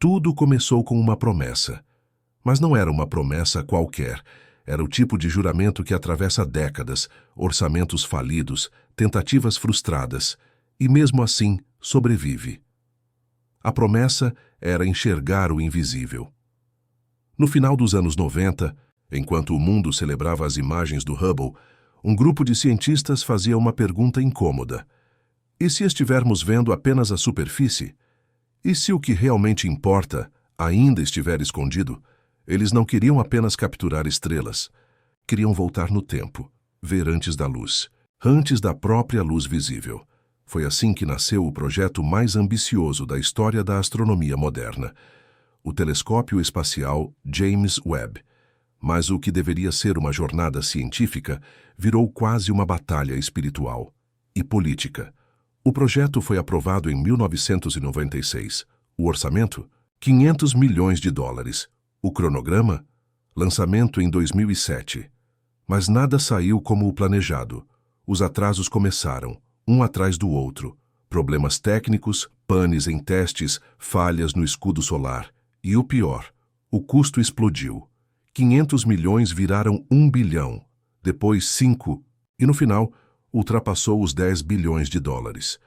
Tudo começou com uma promessa. Mas não era uma promessa qualquer. Era o tipo de juramento que atravessa décadas, orçamentos falidos, tentativas frustradas, e mesmo assim sobrevive. A promessa era enxergar o invisível. No final dos anos 90, enquanto o mundo celebrava as imagens do Hubble, um grupo de cientistas fazia uma pergunta incômoda. E se estivermos vendo apenas a superfície? E se o que realmente importa ainda estiver escondido? Eles não queriam apenas capturar estrelas. Queriam voltar no tempo, ver antes da luz, antes da própria luz visível. Foi assim que nasceu o projeto mais ambicioso da história da astronomia moderna, o telescópio espacial James Webb. Mas o que deveria ser uma jornada científica virou quase uma batalha espiritual e política. O projeto foi aprovado em 1996. O orçamento? $500 milhões. O cronograma? Lançamento em 2007. Mas nada saiu como o planejado. Os atrasos começaram, um atrás do outro. Problemas técnicos, panes em testes, falhas no escudo solar. E o pior, o custo explodiu. 500 milhões viraram 1 bilhão, depois 5, e no final ultrapassou os 10 bilhões de dólares.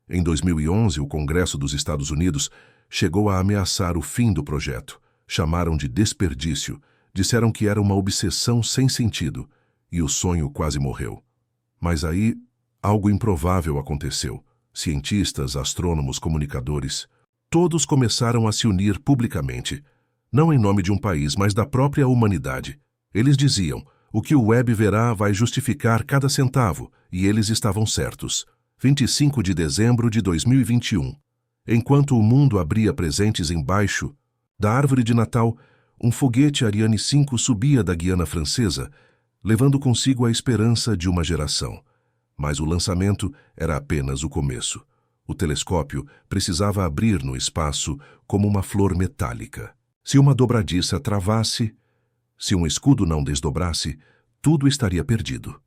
Em 2011, o Congresso dos Estados Unidos chegou a ameaçar o fim do projeto. Chamaram de desperdício, disseram que era uma obsessão sem sentido, e o sonho quase morreu. Mas aí, algo improvável aconteceu. Cientistas, astrônomos, comunicadores, todos começaram a se unir publicamente, não em nome de um país, mas da própria humanidade. Eles diziam, o que o Webb verá vai justificar cada centavo, e eles estavam certos. 25 de dezembro de 2021. Enquanto o mundo abria presentes embaixo da árvore de Natal, um foguete Ariane 5 subia da Guiana Francesa, levando consigo a esperança de uma geração. Mas o lançamento era apenas o começo. O telescópio precisava abrir no espaço como uma flor metálica. Se uma dobradiça travasse, se um escudo não desdobrasse, tudo estaria perdido.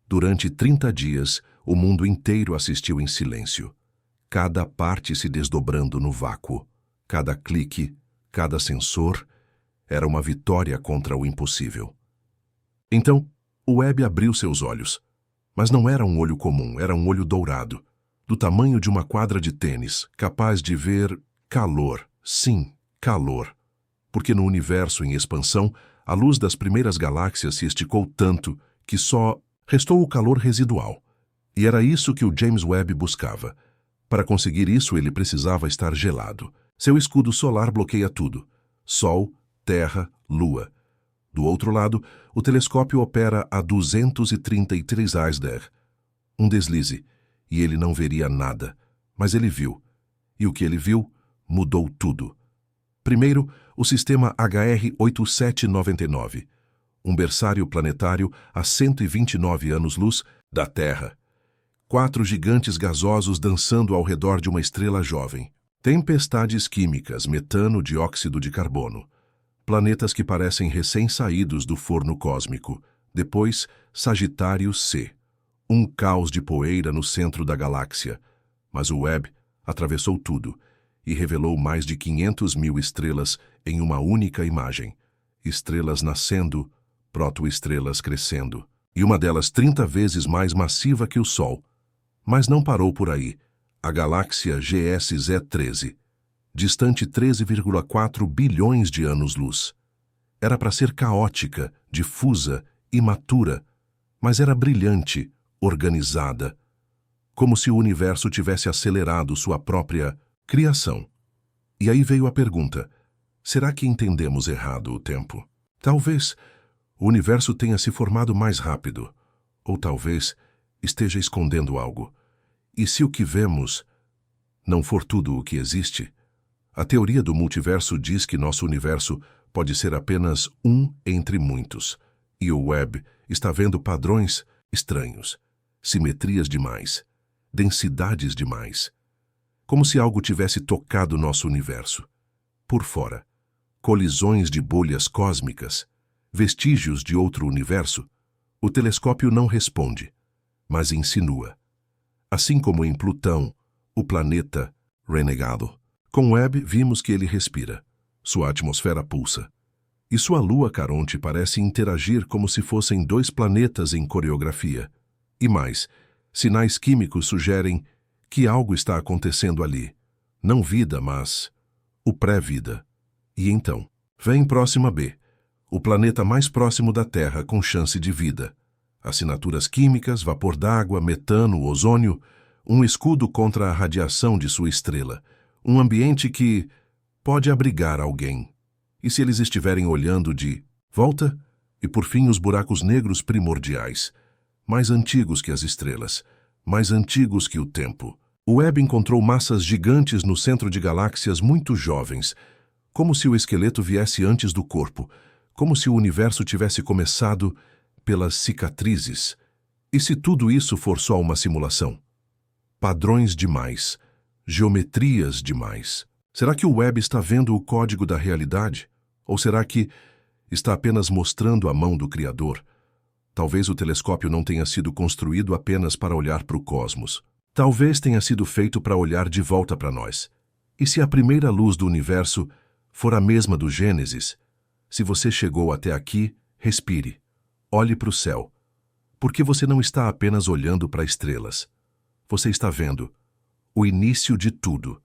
Durante 30 dias, o mundo inteiro assistiu em silêncio. Cada parte se desdobrando no vácuo. Cada clique, cada sensor, era uma vitória contra o impossível. Então, o Webb abriu seus olhos. Mas não era um olho comum, era um olho dourado, do tamanho de uma quadra de tênis, capaz de ver calor. Sim, calor. Porque no universo em expansão, a luz das primeiras galáxias se esticou tanto que só restou o calor residual. E era isso que o James Webb buscava. Para conseguir isso, ele precisava estar gelado. Seu escudo solar bloqueia tudo: Sol, Terra, Lua. Do outro lado, o telescópio opera a 233 ASDR. Um deslize, e ele não veria nada. Mas ele viu. E o que ele viu mudou tudo. Primeiro, o sistema HR 8799, um berçário planetário a 129 anos-luz da Terra. 4 gigantes gasosos dançando ao redor de uma estrela jovem. Tempestades químicas, metano, dióxido de carbono. Planetas que parecem recém-saídos do forno cósmico. Depois, Sagitário C. Um caos de poeira no centro da galáxia. Mas o Webb atravessou tudo e revelou mais de 500 mil estrelas em uma única imagem. Estrelas nascendo, protoestrelas crescendo. E uma delas 30 vezes mais massiva que o Sol. Mas não parou por aí. A galáxia GSZ-13, distante 13,4 bilhões de anos-luz. Era para ser caótica, difusa, imatura, mas era brilhante, organizada, como se o universo tivesse acelerado sua própria criação. E aí veio a pergunta: será que entendemos errado o tempo? Talvez o universo tenha se formado mais rápido, ou talvez esteja escondendo algo. E se o que vemos não for tudo o que existe? A teoria do multiverso diz que nosso universo pode ser apenas um entre muitos, e o Webb está vendo padrões estranhos, simetrias demais, densidades demais, como se algo tivesse tocado nosso universo. Por fora, colisões de bolhas cósmicas, vestígios de outro universo. O telescópio não responde, mas insinua. Assim como em Plutão, o planeta renegado, Com Webb, vimos que ele respira. Sua atmosfera pulsa. E sua lua Caronte parece interagir como se fossem dois planetas em coreografia. E mais, sinais químicos sugerem que algo está acontecendo ali. Não vida, mas o pré-vida. E então, vem próxima B, o planeta mais próximo da Terra com chance de vida. Assinaturas químicas, vapor d'água, metano, ozônio, um escudo contra a radiação de sua estrela. Um ambiente que pode abrigar alguém. E se eles estiverem olhando de volta? E por fim os buracos negros primordiais, mais antigos que as estrelas, mais antigos que o tempo. O Webb encontrou massas gigantes no centro de galáxias muito jovens, como se o esqueleto viesse antes do corpo, como se o universo tivesse começado pelas cicatrizes. E se tudo isso for só uma simulação? Padrões demais, geometrias demais. Será que o Webb está vendo o código da realidade? Ou será que está apenas mostrando a mão do Criador? Talvez o telescópio não tenha sido construído apenas para olhar para o cosmos. Talvez tenha sido feito para olhar de volta para nós. E se a primeira luz do universo for a mesma do Gênesis, se você chegou até aqui, respire. Olhe para o céu. Porque você não está apenas olhando para estrelas. Você está vendo o início de tudo.